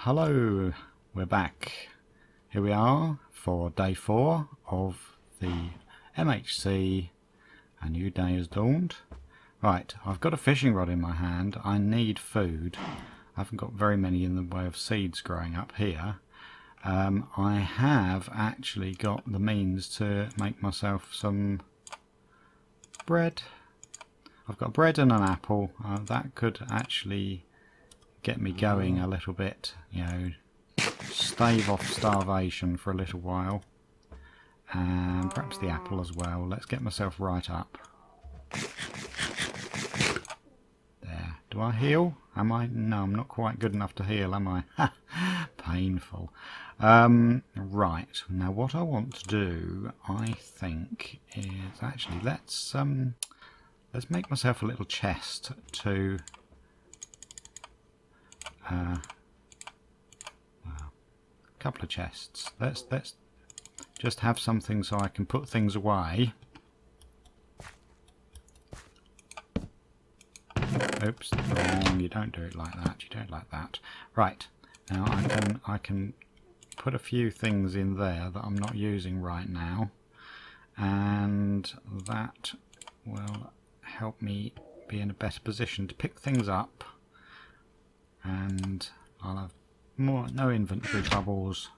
Hello, we're back. Here we are for day 4 of the MHC. A new day has dawned. Right, I've got a fishing rod in my hand. I need food. I haven't got very many in the way of seeds growing up here. I have actually got the means to make myself some bread. I've got bread and an apple. That could actually get me going a little bit, you know, stave off starvation for a little while. And perhaps the apple as well. Let's get myself right up. There. Do I heal? Am I? No, I'm not quite good enough to heal, am I? Painful. Right. Now what I want to do, I think, is actually let's make myself a little chest to well, a couple of chests. Let's just have something so I can put things away. Oops, wrong. You don't do it like that. You don't like that. Right. Now I can put a few things in there that I'm not using right now, and that will help me be in a better position to pick things up, and I'll have no inventory troubles.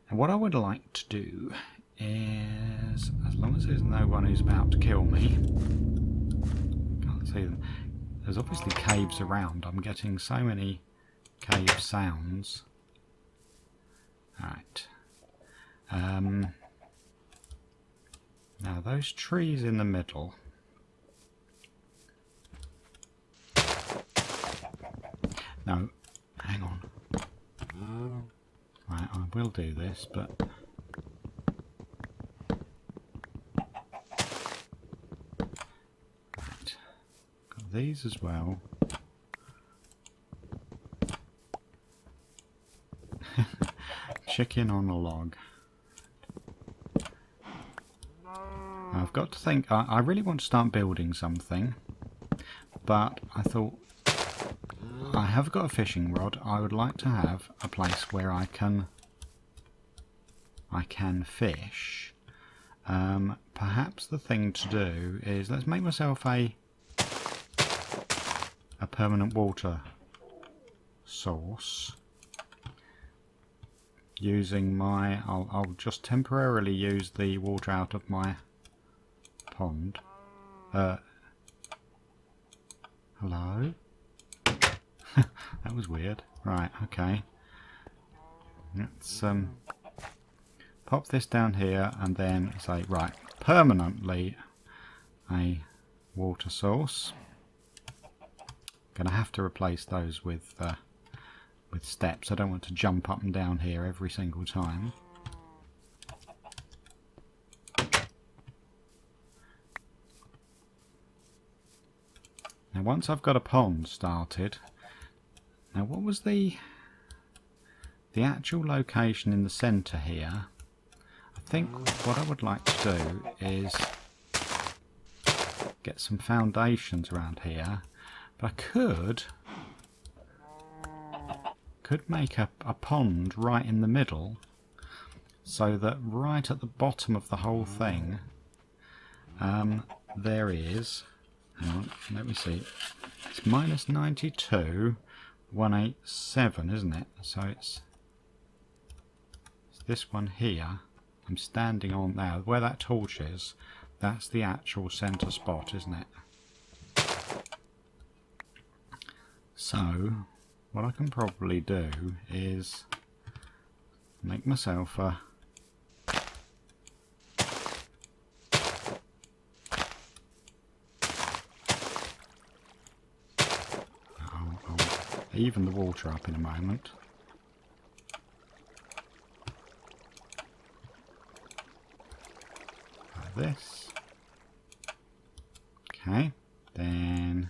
And what I would like to do is, as long as there's no one who's about to kill me, can't see them. There's obviously caves around. I'm getting so many cave sounds. Right. Now those trees in the middle. No, hang on. Right, I will do this, but right, got these as well. Chicken on a log. I've got to think. I really want to start building something, but I thought, I have got a fishing rod. I would like to have a place where I can fish. Perhaps the thing to do is, let's make myself a permanent water source using my. I'll just temporarily use the water out of my pond. Hello? That was weird. Right, okay. Let's pop this down here and then say, right, permanently a water source. Gonna have to replace those with steps. I don't want to jump up and down here every single time. Now once I've got a pond started. Now what was the actual location in the centre here? I think what I would like to do is get some foundations around here, but I could make a pond right in the middle, so that right at the bottom of the whole thing there is, hang on, let me see, it's minus 92 187, isn't it? So it's this one here. I'm standing on now where that torch is. That's the actual centre spot, isn't it? So what I can probably do is make myself a even the water up in a moment. Like this. Okay, then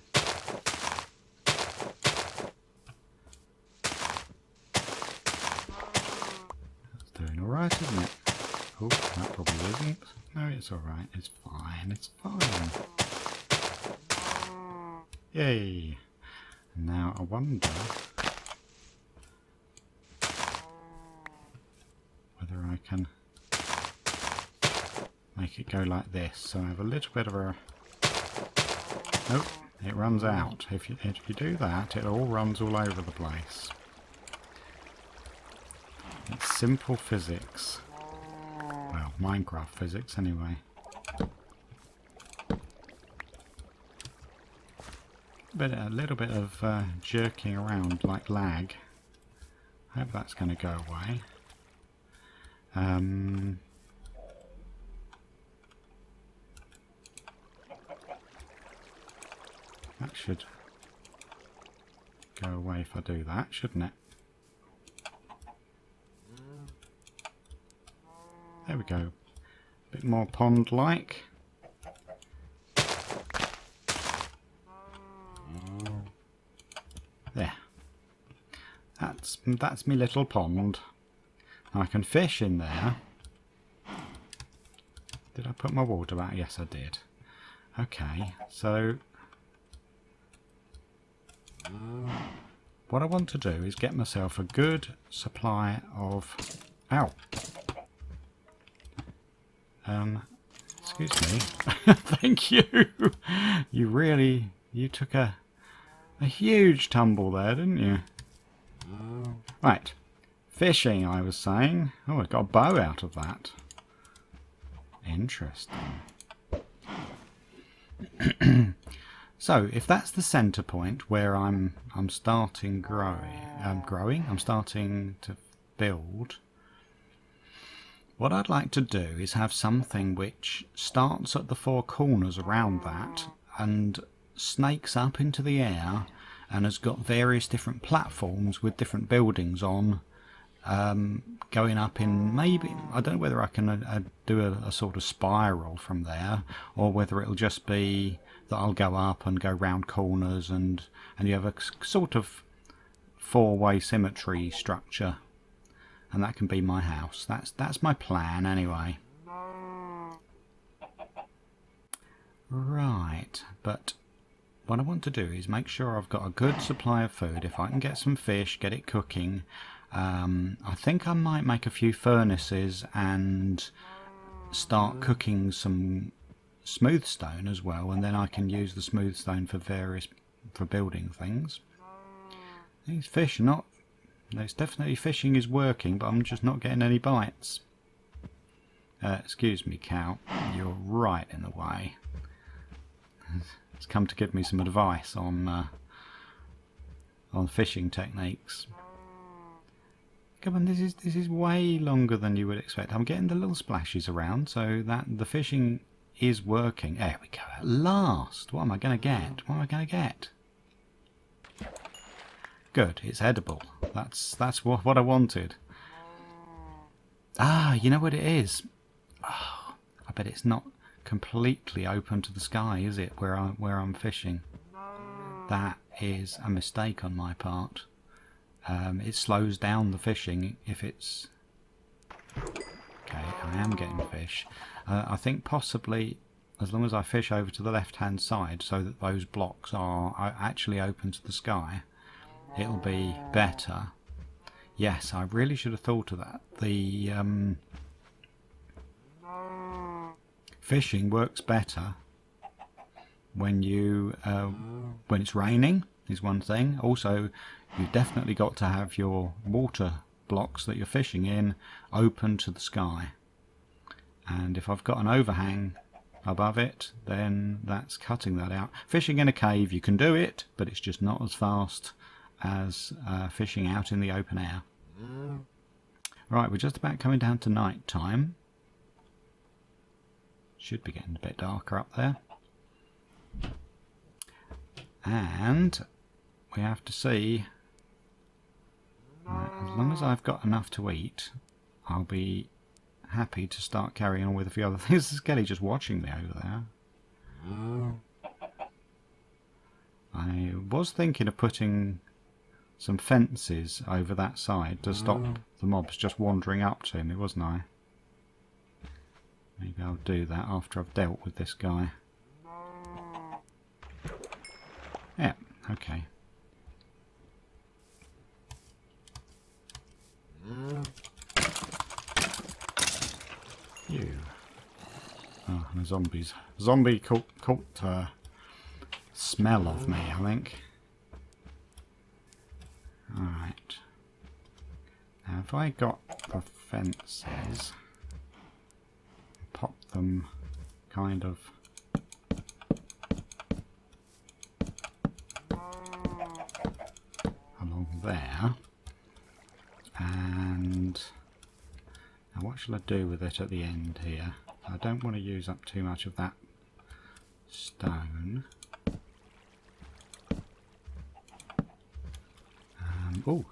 that's doing alright, isn't it? Oh, that probably isn't. No, it's alright, it's fine, it's fine. Yay! Now I wonder I can make it go like this. So I have a little bit of a... Oh, it runs out. If you do that, it all runs all over the place. It's simple physics. Well, Minecraft physics anyway. A little bit of jerking around like lag. I hope that's going to go away. That should go away if I do that, shouldn't it? There we go. A bit more pond-like. There. That's me little pond. I can fish in there. Did I put my water back? Yes, I did. Okay, so what I want to do is get myself a good supply of... Ow! Excuse me. Thank you! You took a huge tumble there, didn't you? Right. Fishing, I was saying. Oh, I got a bow out of that. Interesting. So, if that's the centre point where I'm starting growing, I'm starting to build. What I'd like to do is have something which starts at the four corners around that and snakes up into the air and has got various different platforms with different buildings on, going up in maybe, I don't know whether I can do a sort of spiral from there, or whether it'll just be that I'll go up and go round corners and you have a sort of four-way symmetry structure, and that can be my house. That's my plan anyway. Right, but what I want to do is make sure I've got a good supply of food. If I can get some fish, get it cooking. I think I might make a few furnaces and start cooking some smooth stone as well, and then I can use the smooth stone for building things. These fish are not... It's definitely fishing is working, but I'm just not getting any bites. Excuse me, cow. You're right in the way. It's come to give me some advice on fishing techniques. Come on, this is way longer than you would expect. I'm getting the little splashes around, so that the fishing is working. There we go. At last. What am I going to get? What am I going to get? Good. It's edible. That's what I wanted. Ah, you know what it is? Oh, I bet it's not completely open to the sky, is it? Where I'm fishing. That is a mistake on my part. It slows down the fishing if it's... Okay, I am getting fish. I think possibly as long as I fish over to the left hand side so that those blocks are actually open to the sky, it'll be better. Yes, I really should have thought of that. The fishing works better when it's raining is one thing. Also, you've definitely got to have your water blocks that you're fishing in open to the sky. And if I've got an overhang above it, then that's cutting that out. Fishing in a cave, you can do it, but it's just not as fast as fishing out in the open air. Right, we're just about coming down to night time. Should be getting a bit darker up there. And we have to see, right, as long as I've got enough to eat, I'll be happy to start carrying on with a few other things. There's Kelly just watching me over there. I was thinking of putting some fences over that side to stop the mobs just wandering up to me, wasn't I? Maybe I'll do that after I've dealt with this guy. Yeah, okay. Phew. Oh, and the zombies. Zombie caught smell of me, I think. Alright. Now if I got the fences, pop them kind of along there, and now what shall I do with it at the end here? I don't want to use up too much of that stone. Oh,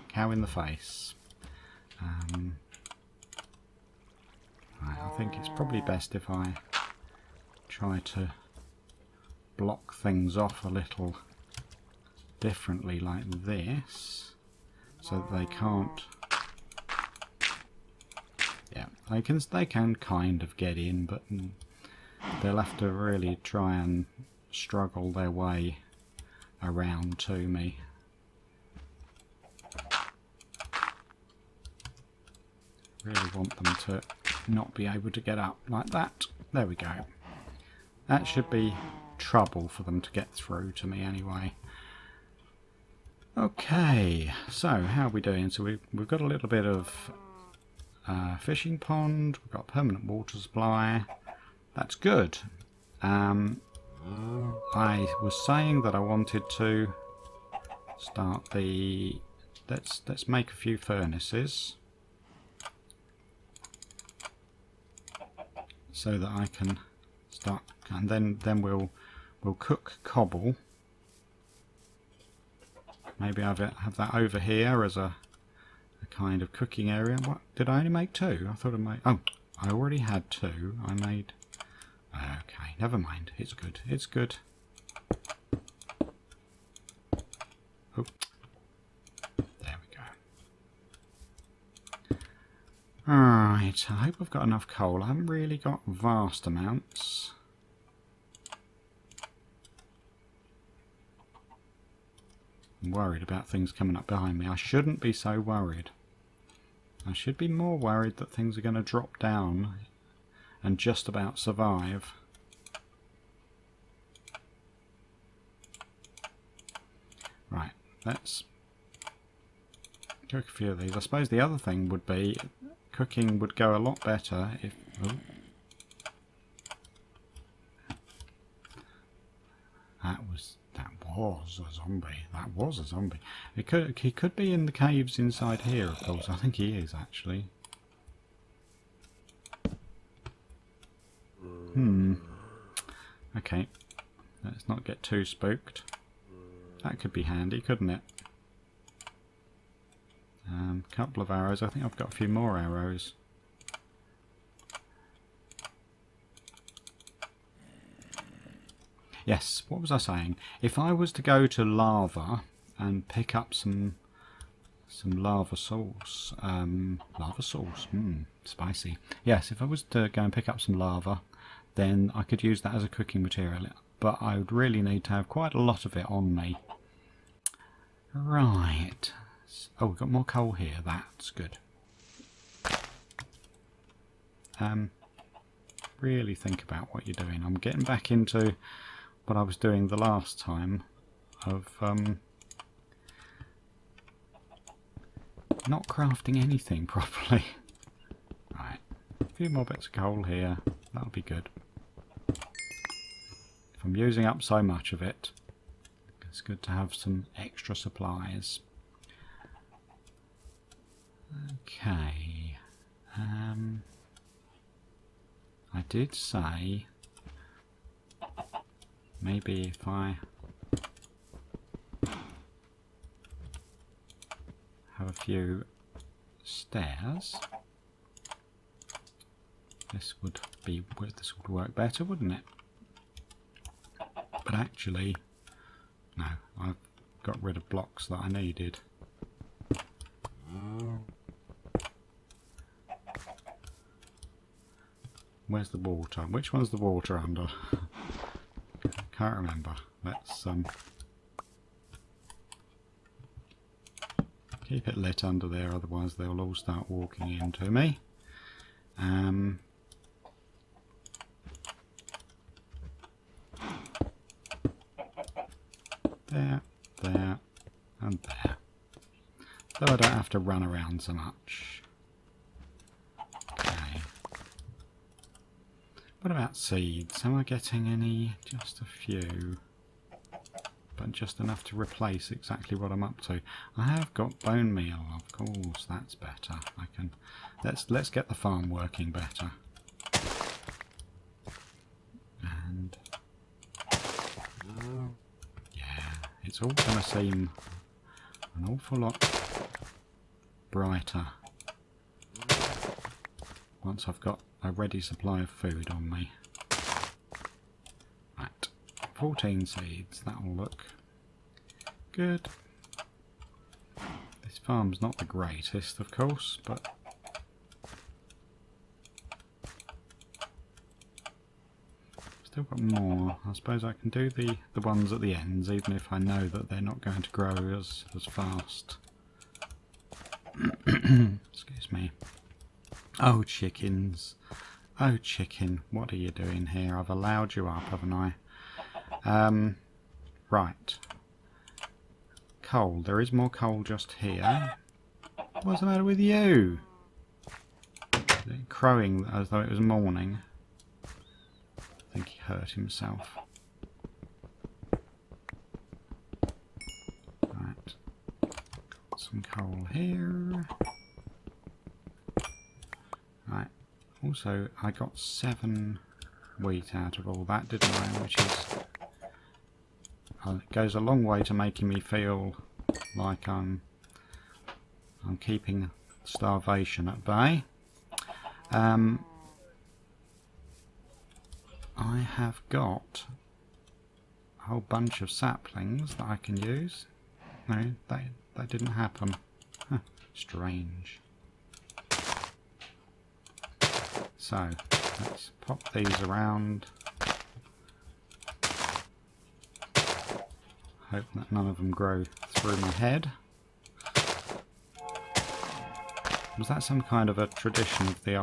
cow in the face. Right, I think it's probably best if I try to block things off a little differently like this, so that they can't. Yeah, they can kind of get in, but they'll have to really try and struggle their way around to me. Really want them to not be able to get up like that. There we go. That should be trouble for them to get through to me anyway. Okay, so how are we doing? So we've got a little bit of fishing pond, we've got permanent water supply. That's good. I was saying that I wanted to start the... Let's make a few furnaces, so that I can start, and then we'll cook cobble. Maybe have that over here as a kind of cooking area. What did I only make 2? I thought I made. Oh, I already had 2. I made. Okay, never mind. It's good. It's good. Oh, there we go. Alright, I hope I've got enough coal. I haven't really got vast amounts. I'm worried about things coming up behind me. I shouldn't be so worried. I should be more worried that things are going to drop down and just about survive. Right, let's cook a few of these. I suppose the other thing would be cooking would go a lot better if... Oh. That was a zombie. That was a zombie. He could be in the caves inside here, of course. I think he is, actually. Okay. Let's not get too spooked. That could be handy, couldn't it? Couple of arrows. I think I've got a few more arrows. Yes, what was I saying? If I was to go to lava and pick up some lava sauce, spicy. Yes, if I was to go and pick up some lava, then I could use that as a cooking material. But I would really need to have quite a lot of it on me. Right. Oh, we've got more coal here. That's good. Really think about what you're doing. I'm getting back into what I was doing the last time of not crafting anything properly. Right, a few more bits of coal here. That'll be good. If I'm using up so much of it, it's good to have some extra supplies. Okay. I did say maybe if I have a few stairs, this would work better, wouldn't it? But actually, no, I've got rid of blocks that I needed. Where's the water? Which one's the water under? Can't remember. Let's keep it lit under there, otherwise they'll all start walking into me. So I don't have to run around so much. Okay. What about seeds? Am I getting any? Just a few. But just enough to replace exactly what I'm up to. I have got bone meal, of course, that's better. I can let's get the farm working better. And yeah, it's all gonna seem an awful lot brighter once I've got a ready supply of food on me. Right, 14 seeds, that'll look good. This farm's not the greatest, of course, but still got more. I suppose I can do the ones at the ends, even if I know that they're not going to grow as fast. Excuse me. Oh, chickens. Oh, chicken, what are you doing here? I've allowed you up, haven't I? Right. Coal. There is more coal just here. What's the matter with you? Crowing as though it was morning. I think he hurt himself. Right. Got some coal here. Right. Also, I got 7 wheat out of all that, didn't I? Which is... it goes a long way to making me feel like I'm keeping starvation at bay. I have got a whole bunch of saplings that I can use. No, that didn't happen. Huh, strange. So, let's pop these around. Hope that none of them grow through my head. Was that some kind of a tradition of the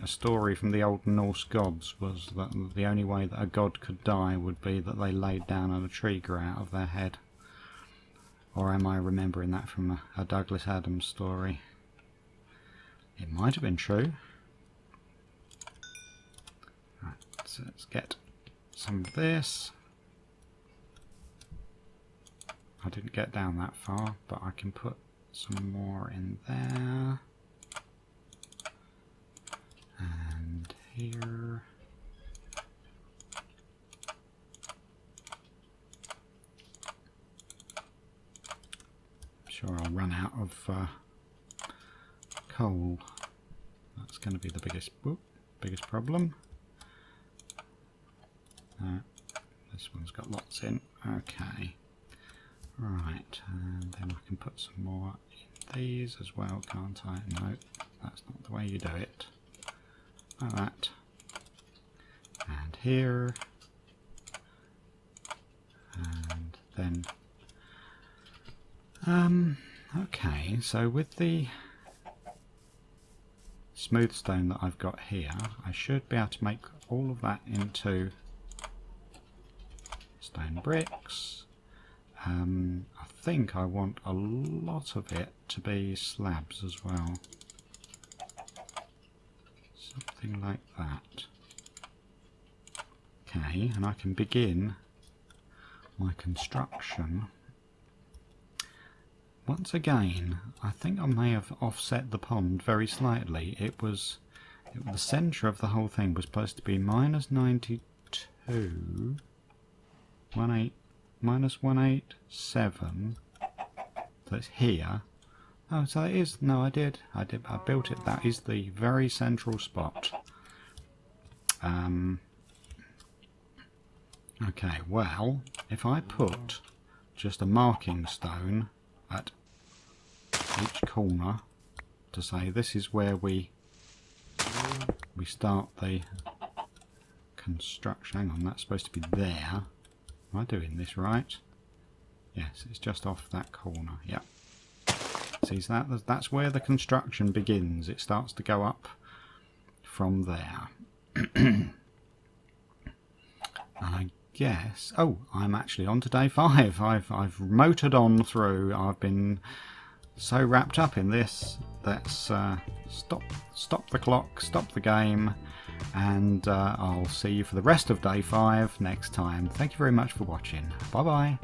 a story from the old Norse gods was that the only way that a god could die would be that they laid down and a tree grew out of their head? Or am I remembering that from a Douglas Adams story? It might have been true. Right, so let's get some of this. I didn't get down that far, but I can put some more in there. And here. I'm sure I'll run out of coal. That's going to be the biggest problem. This one's got lots in. Okay. Right, and then I can put some more in these as well, can't I? No, that's not the way you do it. Like that. And here. And then... okay, so with the smooth stone that I've got here, I should be able to make all of that into stone bricks. I think I want a lot of it to be slabs as well. Something like that. Okay, and I can begin my construction. Once again, I think I may have offset the pond very slightly. The centre of the whole thing was supposed to be minus 92, minus 187, so it's here. Oh, so it is, no, I built it, that is the very central spot. Okay, well, if I put just a marking stone at each corner to say this is where we start the construction. Hang on, that's supposed to be there. Am I doing this right? Yes, it's just off that corner. Yep. See, so that's where the construction begins. It starts to go up from there. And I guess... oh, I'm actually on to day 5. I've motored on through. I've been so wrapped up in this. Let's stop the clock, stop the game, and I'll see you for the rest of day 5 next time. Thank you very much for watching. Bye bye.